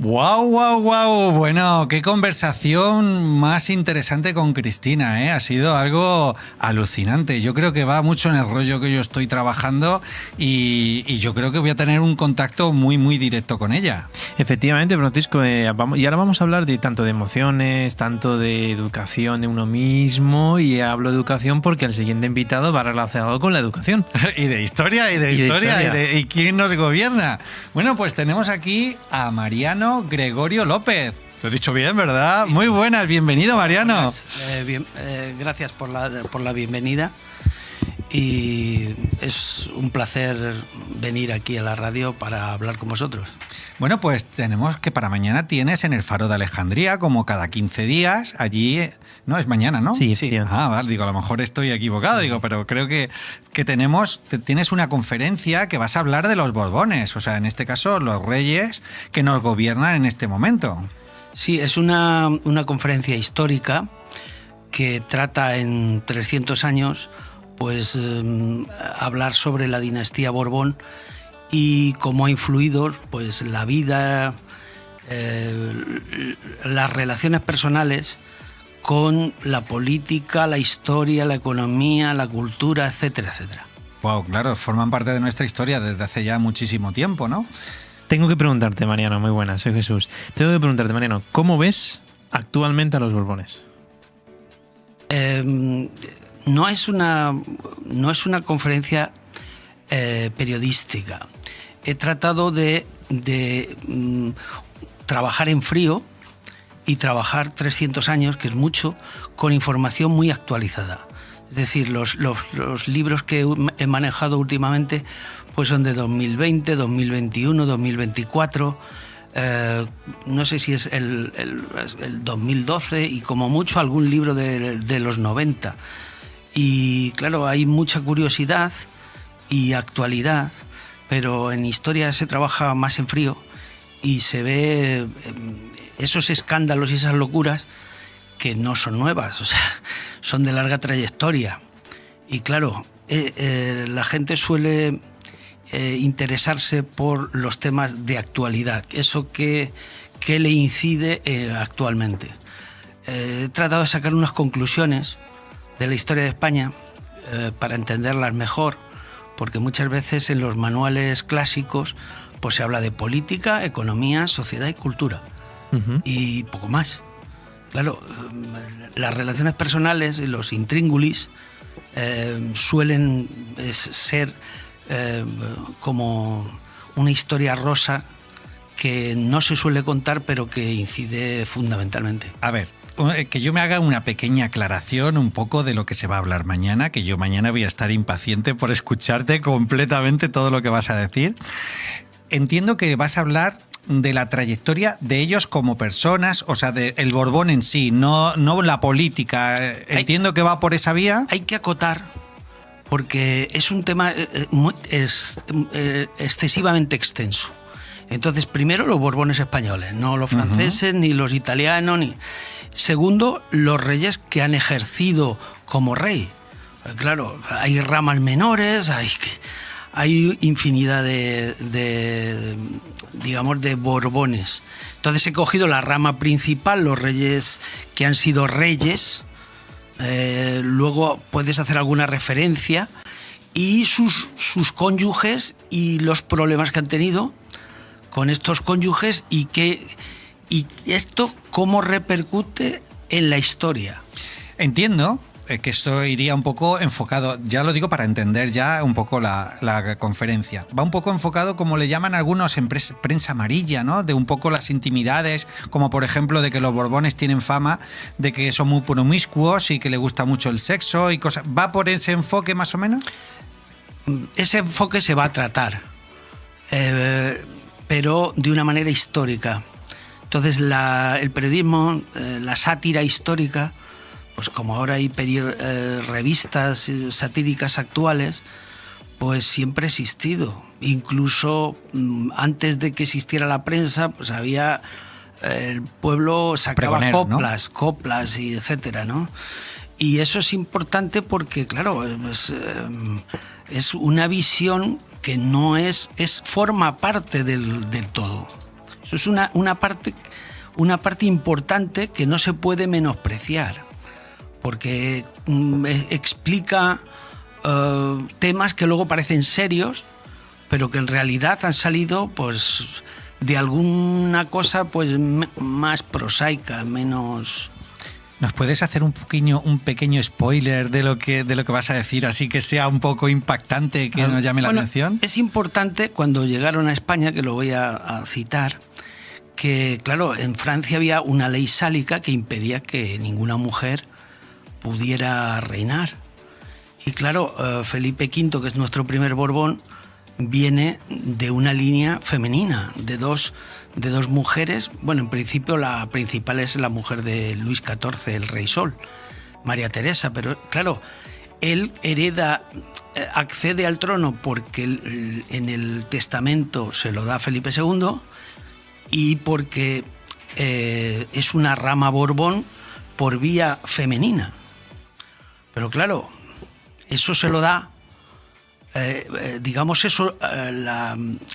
Wow, wow, wow. Bueno, qué conversación más interesante con Cristina, ¿eh? Ha sido algo alucinante. Yo creo que va mucho en el rollo que yo estoy trabajando y yo creo que voy a tener un contacto muy, muy directo con ella. Efectivamente, Francisco, y ahora vamos a hablar de tanto de emociones, tanto de educación de uno mismo, y hablo de educación porque el siguiente invitado va relacionado con la educación. Y de historia, y quién nos gobierna. Bueno, pues tenemos aquí a Mariano Gregorio López. Lo he dicho bien, ¿verdad? Muy buenas, bienvenido, Mariano. Gracias por la bienvenida. Y es un placer venir aquí a la radio para hablar con vosotros. Bueno, pues tenemos que para mañana tienes en el Faro de Alejandría, como cada 15 días, allí... No, es mañana, ¿no? Sí. Ah, vale, digo, a lo mejor estoy equivocado, digo, pero creo que tienes una conferencia que vas a hablar de los Borbones, o sea, en este caso, los reyes que nos gobiernan en este momento. Sí, es una conferencia histórica que trata en 300 años, pues, hablar sobre la dinastía Borbón y cómo ha influido, pues, la vida, las relaciones personales con la política, la historia, la economía, la cultura, etcétera, etcétera. Wow, claro, forman parte de nuestra historia desde hace ya muchísimo tiempo, ¿no? Tengo que preguntarte, Mariano, muy buena, soy Jesús. Tengo que preguntarte, Mariano, ¿cómo ves actualmente a los Borbones? No es una conferencia periodística. He tratado de trabajar en frío y trabajar 300 años, que es mucho, con información muy actualizada. Es decir, los libros que he manejado últimamente pues son de 2020, 2021, 2024, no sé si es el 2012 y como mucho algún libro de los 90. Y claro, hay mucha curiosidad y actualidad, pero en historia se trabaja más en frío y se ve esos escándalos y esas locuras que no son nuevas, o sea, son de larga trayectoria. Y claro, la gente suele interesarse por los temas de actualidad, eso que le incide actualmente. He tratado de sacar unas conclusiones de la historia de España para entenderlas mejor, porque muchas veces en los manuales clásicos pues se habla de política, economía, sociedad y cultura. Uh-huh. Y poco más. Claro, las relaciones personales y los intríngulis suelen ser como una historia rosa que no se suele contar, pero que incide fundamentalmente. A ver, que yo me haga una pequeña aclaración un poco de lo que se va a hablar mañana, que yo mañana voy a estar impaciente por escucharte completamente todo lo que vas a decir. Entiendo que vas a hablar de la trayectoria de ellos como personas, o sea, del Borbón en sí, no la política. Entiendo que va por esa vía. Hay que acotar, porque es un tema excesivamente extenso. Entonces, primero, los Borbones españoles, no los franceses, ni los italianos, Segundo, los reyes que han ejercido como rey. Claro, hay ramas menores, hay infinidad de Borbones. Entonces he cogido la rama principal, los reyes que han sido reyes, luego puedes hacer alguna referencia, y sus cónyuges y los problemas que han tenido con estos cónyuges y esto cómo repercute en la historia. Entiendo que esto iría un poco enfocado, ya lo digo para entender ya un poco la conferencia. Va un poco enfocado, como le llaman algunos en prensa amarilla, ¿no? De un poco las intimidades, como por ejemplo de que los Borbones tienen fama de que son muy promiscuos y que les gusta mucho el sexo y cosas. ¿Va por ese enfoque más o menos? Ese enfoque se va a tratar, pero de una manera histórica. Entonces el periodismo, la sátira histórica, pues como ahora hay revistas satíricas actuales, pues siempre ha existido. Incluso antes de que existiera la prensa, pues había el pueblo sacaba coplas y etcétera, ¿no? Y eso es importante porque, claro, es una visión que no forma parte del todo. Eso es una parte importante que no se puede menospreciar, porque explica temas que luego parecen serios, pero que en realidad han salido pues de alguna cosa pues más prosaica, menos... ¿Nos puedes hacer un pequeño spoiler de lo que vas a decir, así que sea un poco impactante, que nos llame la atención? Es importante cuando llegaron a España, que lo voy a citar, que claro, en Francia había una ley sálica que impedía que ninguna mujer pudiera reinar. Y claro, Felipe V, que es nuestro primer Borbón, viene de una línea femenina, de dos mujeres. Bueno, en principio la principal es la mujer de Luis XIV, el Rey Sol, María Teresa, pero claro, él accede al trono porque en el testamento se lo da a Felipe II y porque es una rama Borbón por vía femenina. Pero claro, eso se lo da,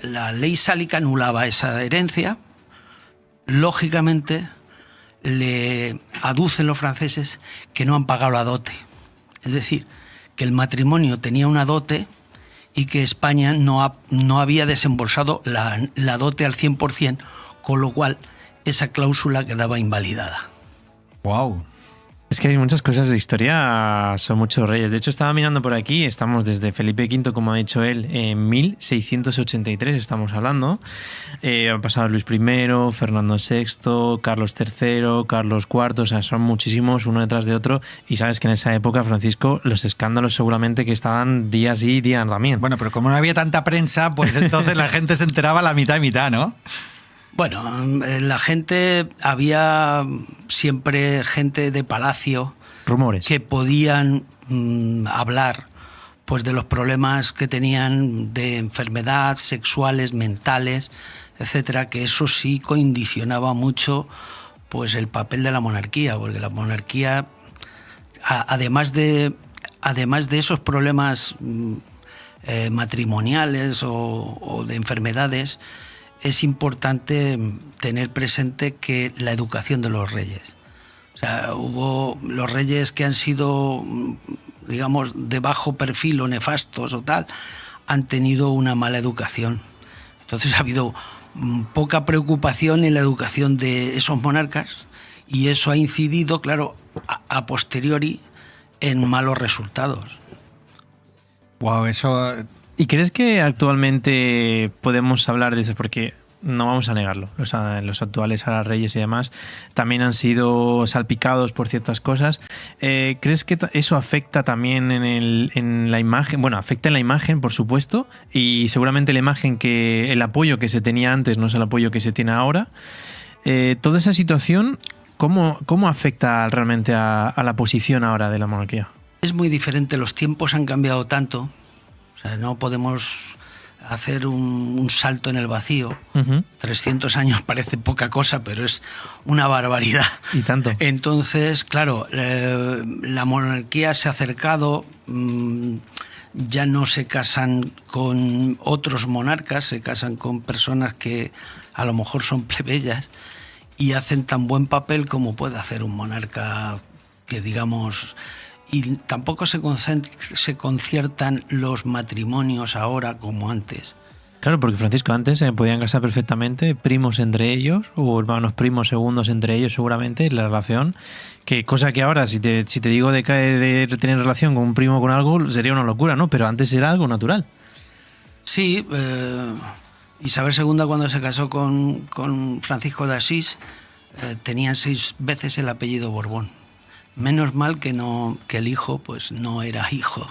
la ley sálica anulaba esa herencia. Lógicamente, le aducen los franceses que no han pagado la dote. Es decir, que el matrimonio tenía una dote y que España no había desembolsado la dote al 100%, con lo cual esa cláusula quedaba invalidada. ¡Wow! Es que hay muchas cosas de historia, son muchos reyes. De hecho, estaba mirando por aquí, estamos desde Felipe V, como ha dicho él, en 1683 estamos hablando. Ha pasado Luis I, Fernando VI, Carlos III, Carlos IV, o sea, son muchísimos uno detrás de otro. Y sabes que en esa época, Francisco, los escándalos seguramente que estaban día sí, día también. Bueno, pero como no había tanta prensa, pues entonces la gente se enteraba la mitad y mitad, ¿no? Bueno, había siempre gente de palacio, rumores, que podían hablar pues de los problemas que tenían de enfermedad, sexuales, mentales, etcétera, que eso sí condicionaba mucho pues el papel de la monarquía, porque la monarquía, además de esos problemas matrimoniales o de enfermedades, es importante tener presente que la educación de los reyes. O sea, hubo los reyes que han sido, digamos, de bajo perfil o nefastos o tal, han tenido una mala educación. Entonces ha habido poca preocupación en la educación de esos monarcas y eso ha incidido, claro, a posteriori en malos resultados. Wow, eso... ¿Y crees que actualmente podemos hablar de eso? Porque no vamos a negarlo. Los actuales ahora reyes y demás también han sido salpicados por ciertas cosas. ¿Crees que eso afecta también en la imagen? Bueno, afecta en la imagen, por supuesto, y seguramente la imagen el apoyo que se tenía antes no es el apoyo que se tiene ahora. Toda esa situación, ¿cómo afecta realmente a la posición ahora de la monarquía? Es muy diferente. Los tiempos han cambiado tanto. O sea, no podemos hacer un salto en el vacío. 300 años parece poca cosa, pero es una barbaridad. Y tanto. Entonces, claro, la monarquía se ha acercado, ya no se casan con otros monarcas, se casan con personas que a lo mejor son plebeyas y hacen tan buen papel como puede hacer un monarca que, digamos... Y tampoco se conciertan los matrimonios ahora como antes. Claro, porque Francisco, antes se podían casar perfectamente primos entre ellos o hermanos primos segundos entre ellos seguramente, la relación, que cosa que ahora si te digo de tener relación con un primo con algo sería una locura, ¿no? Pero antes era algo natural. Sí, Isabel II cuando se casó con Francisco de Asís tenían 6 veces el apellido Borbón. Menos mal que el hijo pues no era hijo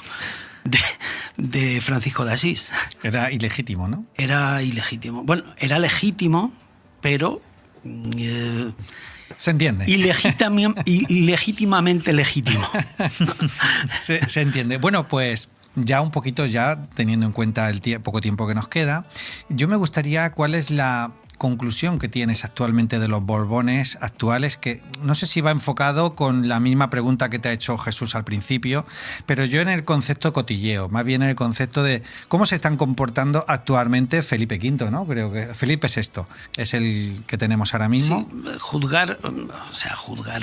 de Francisco de Asís. Era ilegítimo, ¿no? Era ilegítimo. Bueno, era legítimo, pero... se entiende. Ilegítimamente legítimo. Se entiende. Bueno, pues ya un poquito, ya teniendo en cuenta el poco tiempo que nos queda, yo me gustaría cuál es conclusión que tienes actualmente de los Borbones actuales, que no sé si va enfocado con la misma pregunta que te ha hecho Jesús al principio, pero yo en el concepto cotilleo, más bien en el concepto de cómo se están comportando actualmente Felipe V, ¿no? Creo que Felipe VI es el que tenemos ahora mismo. Sí, juzgar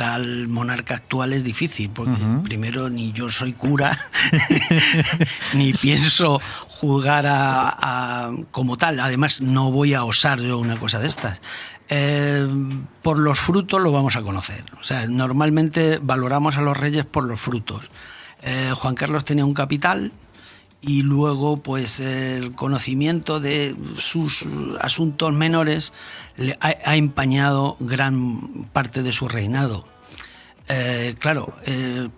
al monarca actual es difícil, porque primero ni yo soy cura, ni pienso juzgar como tal. Además, no voy a osar yo una cosa de estas. Por los frutos lo vamos a conocer. O sea, normalmente valoramos a los reyes por los frutos. Juan Carlos tenía un capital y luego pues el conocimiento de sus asuntos menores le ha empañado gran parte de su reinado.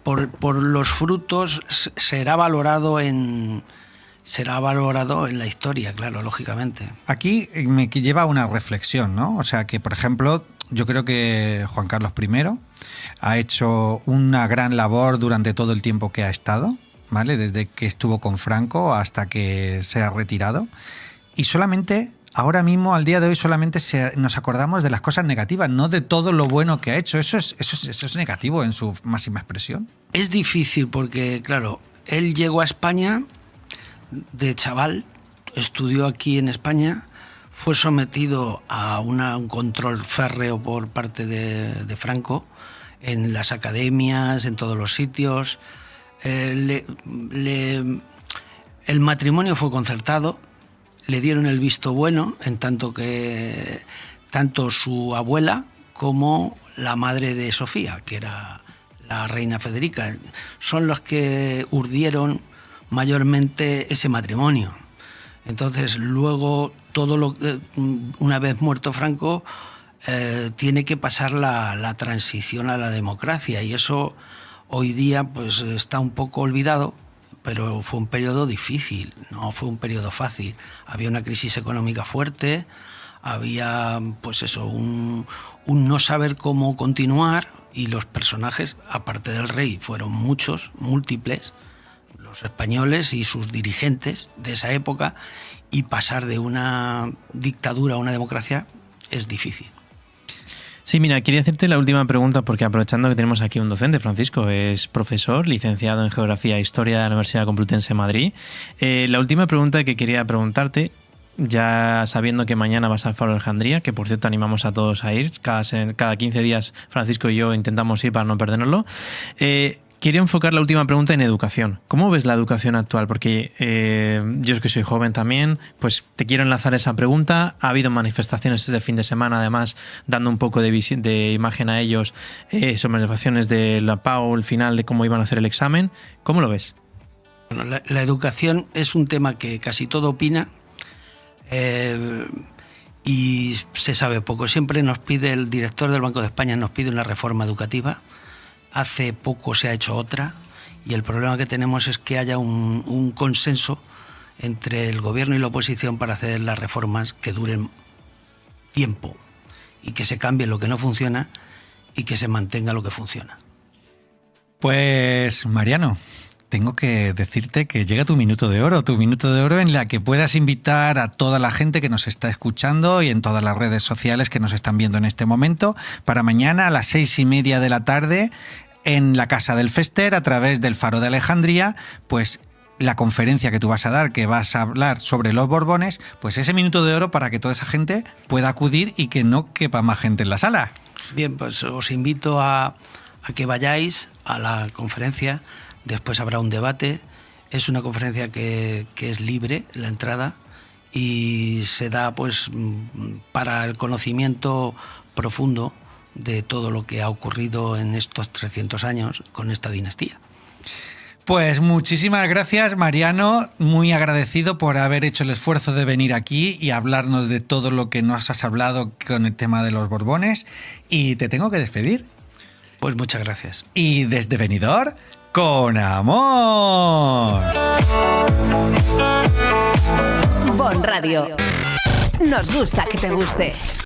Por los frutos será valorado en la historia, claro, lógicamente. Aquí me lleva a una reflexión, ¿no? O sea, que por ejemplo, yo creo que Juan Carlos I ha hecho una gran labor durante todo el tiempo que ha estado, ¿vale? Desde que estuvo con Franco hasta que se ha retirado. Y solamente, ahora mismo, al día de hoy, solamente nos acordamos de las cosas negativas, no de todo lo bueno que ha hecho. Eso es negativo en su máxima expresión. Es difícil porque, claro, él llegó a España de chaval, estudió aquí en España, fue sometido a un control férreo por parte de Franco en las academias, en todos los sitios. El matrimonio fue concertado, le dieron el visto bueno, en tanto que tanto su abuela como la madre de Sofía, que era la reina Federica, son los que urdieron mayormente ese matrimonio. Entonces, luego, una vez muerto Franco, tiene que pasar la transición a la democracia, y eso hoy día pues está un poco olvidado, pero fue un periodo difícil, no fue un periodo fácil. Había una crisis económica fuerte, había pues eso, un no saber cómo continuar, y los personajes, aparte del rey, fueron muchos, múltiples, los españoles y sus dirigentes de esa época, y pasar de una dictadura a una democracia es difícil. Sí, mira, quería hacerte la última pregunta porque aprovechando que tenemos aquí un docente, Francisco, es profesor, licenciado en Geografía e Historia de la Universidad Complutense de Madrid. La última pregunta que quería preguntarte, ya sabiendo que mañana vas al Faro de Alejandría, que por cierto animamos a todos a ir, cada 15 días Francisco y yo intentamos ir para no perdernoslo. Quería enfocar la última pregunta en educación. ¿Cómo ves la educación actual? Porque yo es que soy joven también, pues te quiero enlazar esa pregunta. Ha habido manifestaciones este fin de semana, además, dando un poco de imagen a ellos sobre manifestaciones de la PAU, el final de cómo iban a hacer el examen. ¿Cómo lo ves? Bueno, la educación es un tema que casi todo opina y se sabe poco. Siempre nos pide, el director del Banco de España nos pide una reforma educativa. Hace poco se ha hecho otra, y el problema que tenemos es que haya un consenso entre el gobierno y la oposición para hacer las reformas que duren tiempo y que se cambie lo que no funciona y que se mantenga lo que funciona. Pues Mariano, tengo que decirte que llega tu minuto de oro en la que puedas invitar a toda la gente que nos está escuchando y en todas las redes sociales que nos están viendo en este momento para mañana a las 6:30 de la tarde en la Casa del Fester, a través del Faro de Alejandría, pues la conferencia que tú vas a dar, que vas a hablar sobre los Borbones, pues ese minuto de oro para que toda esa gente pueda acudir y que no quepa más gente en la sala. Bien, pues os invito a que vayáis a la conferencia. Después habrá un debate. Es una conferencia que es libre, la entrada, y se da pues para el conocimiento profundo de todo lo que ha ocurrido en estos 300 años con esta dinastía. Pues muchísimas gracias, Mariano. Muy agradecido por haber hecho el esfuerzo de venir aquí y hablarnos de todo lo que nos has hablado con el tema de los Borbones. Y te tengo que despedir. Pues muchas gracias. Y desde Benidorm, con amor. Bon Radio. Nos gusta que te guste.